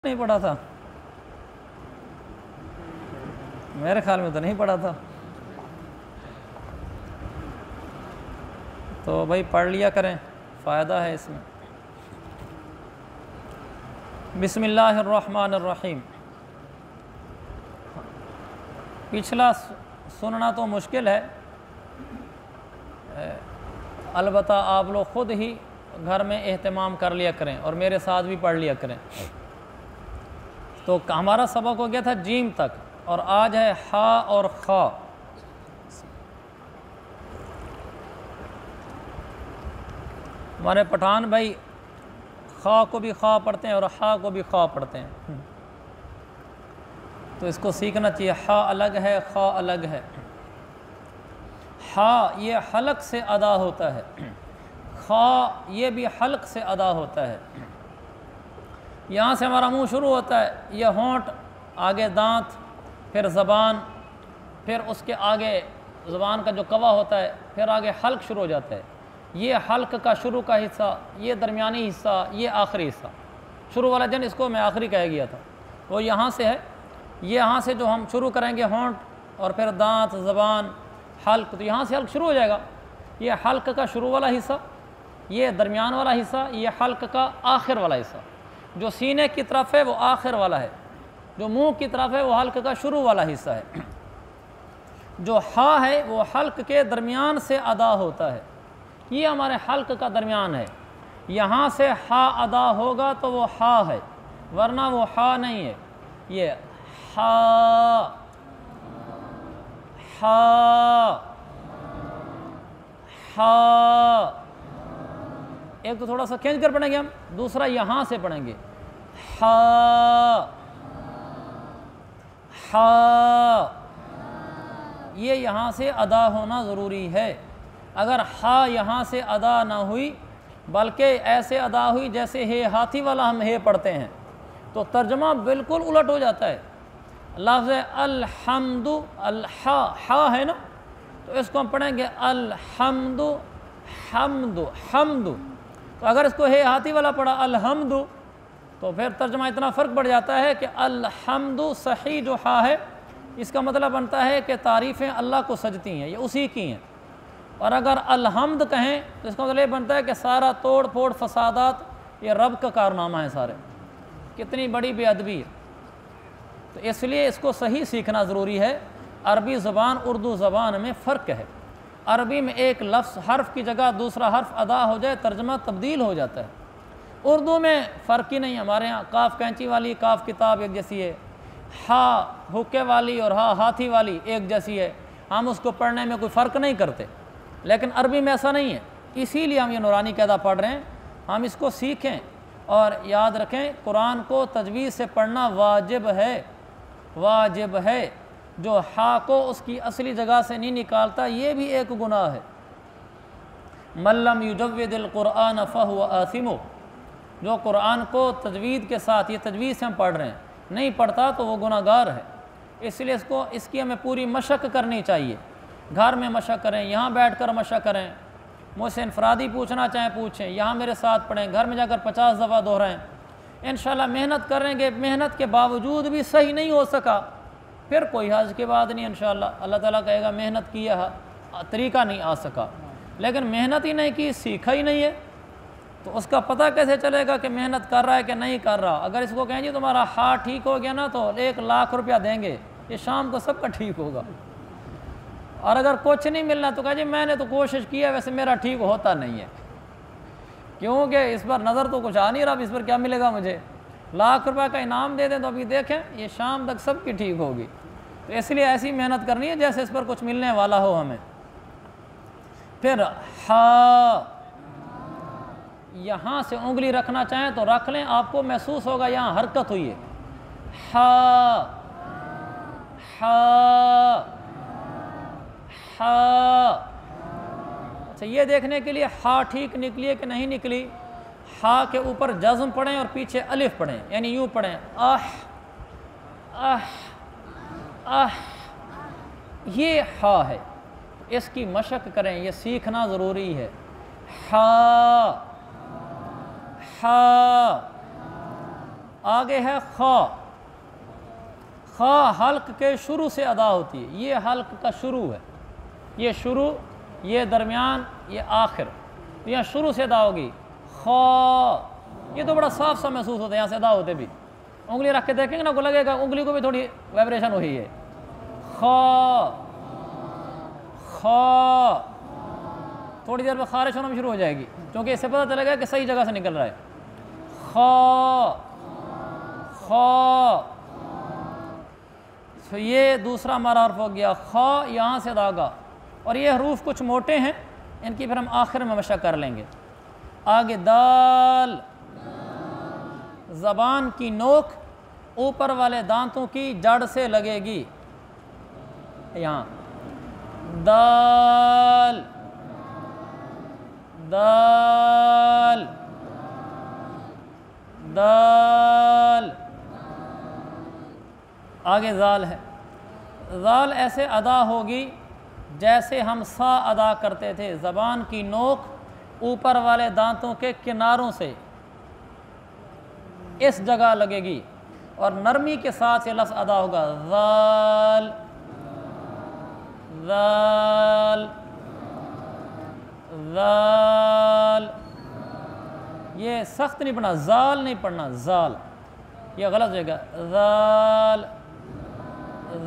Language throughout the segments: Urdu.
نہیں پڑھا تھا، میرے خیال میں تو نہیں پڑھا تھا، تو بھائی پڑھ لیا کریں، فائدہ ہے اس میں۔ بسم اللہ الرحمن الرحیم۔ پچھلا سننا تو مشکل ہے، البتہ آپ لوگ خود ہی گھر میں اہتمام کر لیا کریں اور میرے ساتھ بھی پڑھ لیا کریں۔ تو ہمارا سبق ہو گیا تھا جیم تک، اور آج ہے ہا اور خا۔ ہمارے پٹھان بھائی خا کو بھی خا پڑھتے ہیں اور ہا کو بھی خا پڑھتے ہیں، تو اس کو سیکھنا چاہیے۔ ہا الگ ہے، خا الگ ہے۔ ہا یہ حلق سے ادا ہوتا ہے، خا یہ بھی حلق سے ادا ہوتا ہے۔ یہاں سے ہمارا منہ شروع ہوتا ہے، یہ ہونٹ، آگے دانت، پھر زبان، پھر اس کے آگے زبان کا جو کوا ہوتا ہے، پھر آگے حلق شروع ہو جاتا ہے۔ یہ حلق کا شروع کا حصہ، یہ درمیانی حصہ، یہ آخری حصہ۔ شروع والا جن اس کو میں آخری کہہ گیا تھا، وہ یہاں سے ہے۔ یہاں سے جو ہم شروع کریں گے ہونٹ اور پھر دانت، زبان، حلق، تو یہاں سے حلق شروع ہو جائے گا۔ یہ حلق کا شروع والا حصہ، یہ درمیان والا حصہ، یہ حلق کا آخر والا حصہ۔ جو سینے کی طرف ہے وہ آخر والا ہے، جو منہ کی طرف ہے وہ حلق کا شروع والا حصہ ہے۔ جو ہا ہے وہ حلق کے درمیان سے ادا ہوتا ہے، یہ ہمارے حلق کا درمیان ہے۔ یہاں سے ہا ادا ہوگا تو وہ ہا ہے، ورنہ وہ ہا نہیں ہے۔ یہ ہا، ہا، ہا۔ ایک تو تھوڑا سا کھینچ کر پڑھیں گے ہم، دوسرا یہاں سے پڑھیں گے، ہا، ہا۔ یہ یہاں سے ادا ہونا ضروری ہے۔ اگر ہا یہاں سے ادا نہ ہوئی بلکہ ایسے ادا ہوئی جیسے ہے ہاتھی والا ہم ہے پڑھتے ہیں، تو ترجمہ بالکل الٹ ہو جاتا ہے۔ لفظ الحمد، الحا، ہا ہے نا، تو اس کو ہم پڑھیں گے الحمد، حمد، حمد۔ تو اگر اس کو ہے ہاتھی والا پڑھا الحمد، تو پھر ترجمہ اتنا فرق پڑ جاتا ہے کہ الحمد صحیح جو ہا ہے، اس کا مطلب بنتا ہے کہ تعریفیں اللہ کو سجتی ہیں، یہ اسی کی ہیں۔ اور اگر الحمد کہیں تو اس کا مطلب بنتا ہے کہ سارا توڑ پھوڑ فسادات یہ رب کا کارنامہ ہے سارے۔ کتنی بڑی بے ادبی ہے۔ تو اس لیے اس کو صحیح سیکھنا ضروری ہے۔ عربی زبان اردو زبان میں فرق ہے۔ عربی میں ایک لفظ حرف کی جگہ دوسرا حرف ادا ہو جائے ترجمہ تبدیل ہو جاتا ہے۔ اردو میں فرق ہی نہیں، ہمارے ہاں کاف کینچی والی، کاف کتاب ایک جیسی ہے، ہا حکے والی اور ہا ہاتھی والی ایک جیسی ہے، ہم اس کو پڑھنے میں کوئی فرق نہیں کرتے۔ لیکن عربی میں ایسا نہیں ہے، اسی لیے ہم یہ نورانی قاعدہ پڑھ رہے ہیں۔ ہم اس کو سیکھیں اور یاد رکھیں، قرآن کو تجوید سے پڑھنا واجب ہے، واجب ہے۔ جو ہا کو اس کی اصلی جگہ سے نہیں نکالتا یہ بھی ایک گناہ ہے۔ من لم یجود القرآن فہو آثم۔ جو قرآن کو تجوید کے ساتھ، یہ تجوید سے ہم پڑھ رہے ہیں، نہیں پڑھتا تو وہ گناہ گار ہے۔ اس لیے اس کی ہمیں پوری مشق کرنی چاہیے۔ گھر میں مشق کریں، یہاں بیٹھ کر مشق کریں، مجھ سے انفرادی پوچھنا چاہیں پوچھیں، یہاں میرے ساتھ پڑھیں، گھر میں جا کر 50 دفعہ دہرائیں۔ انشاءاللہ محنت کریں گے، محنت کے باوجود بھی صحیح نہیں ہو سکا، پھر کوئی حرج کی بات نہیں، انشاءاللہ اللہ تعالیٰ کہے گا محنت کیا ہے، طریقہ نہیں آ سکا۔ لیکن محنت ہی نہیں کی، سیکھا ہی نہیں ہے، تو اس کا پتہ کیسے چلے گا کہ محنت کر رہا ہے کہ نہیں کر رہا؟ اگر اس کو کہیں جی تمہارا ہاتھ ٹھیک ہو گیا نا تو 1 لاکھ روپیہ دیں گے، یہ شام کو سب کا ٹھیک ہوگا۔ اور اگر کچھ نہیں ملنا تو کہا جی میں نے تو کوشش کی ہے، ویسے میرا ٹھیک ہوتا نہیں ہے، کیونکہ اس پر نظر تو کچھ آ نہیں رہا، اب اس پر کیا ملے گا مجھے؟ 1 لاکھ روپے کا انعام دے دیں تو ابھی دیکھیں یہ شام تک سب کی ٹھیک ہوگی۔ تو اس لیے ایسی محنت کرنی ہے جیسے اس پر کچھ ملنے والا ہو ہمیں۔ پھر ہا، یہاں سے انگلی رکھنا چاہیں تو رکھ لیں، آپ کو محسوس ہوگا یہاں حرکت ہوئی ہے۔ ہا، ہا، ہا۔ اچھا، یہ دیکھنے کے لیے ہا ٹھیک نکلی ہے کہ نہیں نکلی، ہا کے اوپر جزم پڑھیں اور پیچھے الف پڑھیں، یعنی یوں پڑھیں آہ، آہ، آہ، یہ ہا ہے۔ اس کی مشق کریں، یہ سیکھنا ضروری ہے۔ ہا، ہا، آگے ہے خا، خا حلق کے شروع سے ادا ہوتی ہے، یہ حلق کا شروع ہے، یہ شروع، یہ درمیان، یہ آخر، یہاں شروع سے ادا ہوگی خا، یہ تو بڑا صاف سا محسوس ہوتا ہے یہاں سے ادا ہوتے بھی، انگلی رکھ کے دیکھیں گے نا کو لگے گا انگلی کو بھی تھوڑی وائبریشن ہوئی ہے، خا خا، تھوڑی دیر میں خارش ہونا بھی شروع ہو جائے گی کیونکہ اس سے پتہ چلے گا کہ صحیح جگہ سے نکل رہا ہے، خا خا، تو یہ دوسرا ہمارا حرف ہو گیا خا، یہاں سے ادا ہوگا، اور یہ حروف کچھ موٹے ہیں، ان کی پھر ہم آخر میں مشق کر لیں گے۔ آگے دال، زبان کی نوک اوپر والے دانتوں کی جڑ سے لگے گی، یہاں دال دال دال۔ آگے زال ہے، زال ایسے ادا ہوگی جیسے ہم سا ادا کرتے تھے، زبان کی نوک اوپر والے دانتوں کے کناروں سے اس جگہ لگے گی اور نرمی کے ساتھ یہ لفظ ادا ہوگا، زال زال زال، یہ سخت نہیں پڑھنا، زال نہیں پڑھنا، زال، یہ غلط ہو جائے گا، زال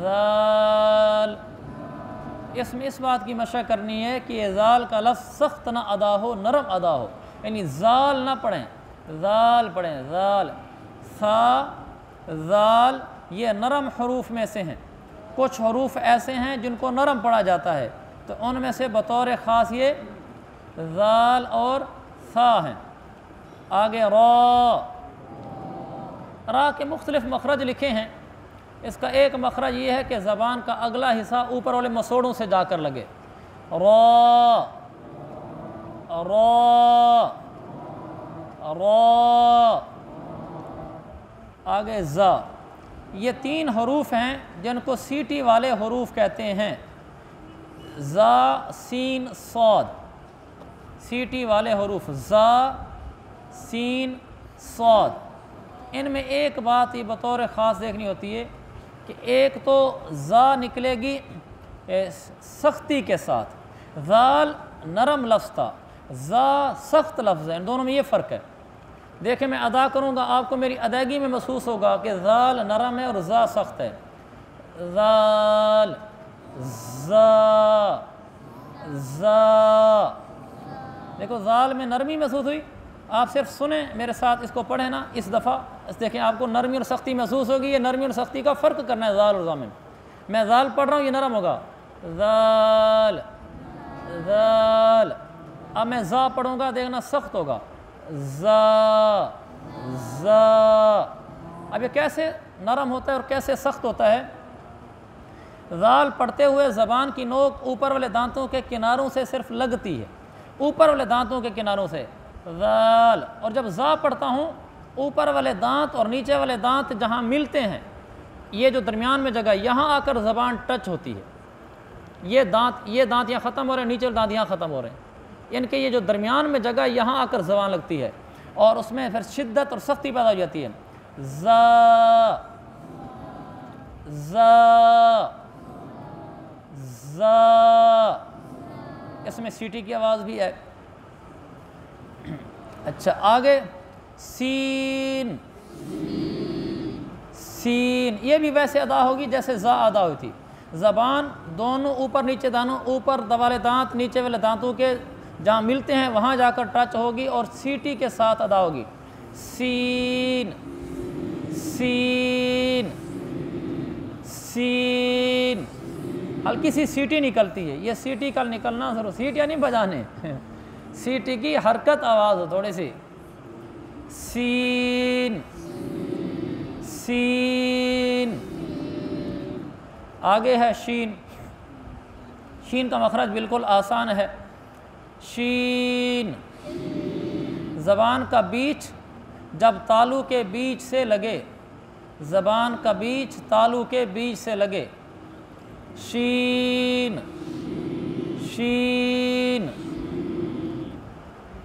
زال۔ اس میں اس بات کی مشق کرنی ہے کہ یہ زال کا لفظ سخت نہ ادا ہو، نرم ادا ہو، یعنی زال نہ پڑھیں، زال پڑھیں، زال، سا زال، یہ نرم حروف میں سے ہیں، کچھ حروف ایسے ہیں جن کو نرم پڑھا جاتا ہے، تو ان میں سے بطور خاص یہ زال اور سا ہیں۔ آگے را، را کے مختلف مخرج لکھے ہیں، اس کا ایک مخرج یہ ہے کہ زبان کا اگلا حصہ اوپر والے مسوڑوں سے جا کر لگے، را را را۔ آگے زا، یہ تین حروف ہیں جن کو سیٹی والے حروف کہتے ہیں، زا سین صاد، سیٹی والے حروف زا سین صاد۔ ان میں ایک بات یہ بطور خاص دیکھنی ہوتی ہے کہ ایک تو زا نکلے گی سختی کے ساتھ، زال نرم لفظ تھا، زا سخت لفظ ہے، ان دونوں میں یہ فرق ہے۔ دیکھیں میں ادا کروں گا آپ کو میری ادائیگی میں محسوس ہوگا کہ زال نرم ہے اور زا سخت ہے، زال زا زا، دیکھو زال میں نرمی محسوس ہوئی، آپ صرف سنیں میرے ساتھ، اس کو پڑھیں نا اس دفعہ، دیکھیں آپ کو نرمی اور سختی محسوس ہوگی، یہ نرمی اور سختی کا فرق کرنا ہے زال اور زا میں۔ میں زال پڑھ رہا ہوں یہ نرم ہوگا، زال زال، اب میں زا پڑھوں گا دیکھنا سخت ہوگا، زا زا۔ اب یہ کیسے نرم ہوتا ہے اور کیسے سخت ہوتا ہے؟ زال پڑھتے ہوئے زبان کی نوک اوپر والے دانتوں کے کناروں سے صرف لگتی ہے، اوپر والے دانتوں کے کناروں سے، زال، اور جب زا پڑھتا ہوں اوپر والے دانت اور نیچے والے دانت جہاں ملتے ہیں، یہ جو درمیان میں جگہ یہاں آ کر زبان ٹچ ہوتی ہے، یہ دانت یہاں ختم ہو رہے ہیں، نیچے والے دانت یہاں ختم ہو رہے ہیں، ان کے یہ جو درمیان میں جگہ یہاں آ کر زبان لگتی ہے اور اس میں پھر شدت اور سختی پیدا ہو جاتی ہے، زا زا زا، اس میں سیٹی کی آواز بھی ہے۔ اچھا آگے سین، سین، یہ بھی ویسے ادا ہوگی جیسے زا ادا ہوئی تھی، زبان دونوں اوپر نیچے دانوں، اوپر والے دانت نیچے والے دانتوں کے جہاں ملتے ہیں وہاں جا کر ٹچ ہوگی اور سیٹی کے ساتھ ادا ہوگی، سین سین سین، ہلکی سی سیٹی نکلتی ہے، یہ سیٹی کل نکلنا ضرور، سیٹیاں نہیں بجانے، سیٹی کی حرکت آواز ہو تھوڑی سی، سین سین۔ آگے ہے شین، شین کا مخرج بالکل آسان ہے، شین، زبان کا بیچ جب تالو کے بیچ سے لگے، زبان کا بیچ تالو کے بیچ سے لگے، شین شین۔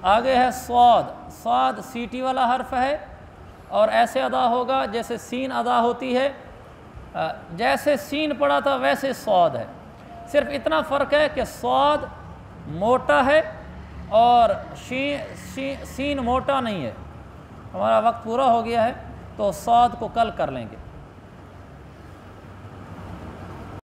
آگے ہے صاد، صاد سیٹی والا حرف ہے اور ایسے ادا ہوگا جیسے سین ادا ہوتی ہے، جیسے سین پڑا تھا ویسے صاد ہے، صرف اتنا فرق ہے کہ صاد موٹا ہے اور سین موٹا نہیں ہے۔ ہمارا وقت پورا ہو گیا ہے تو صاد کو کل کر لیں گے۔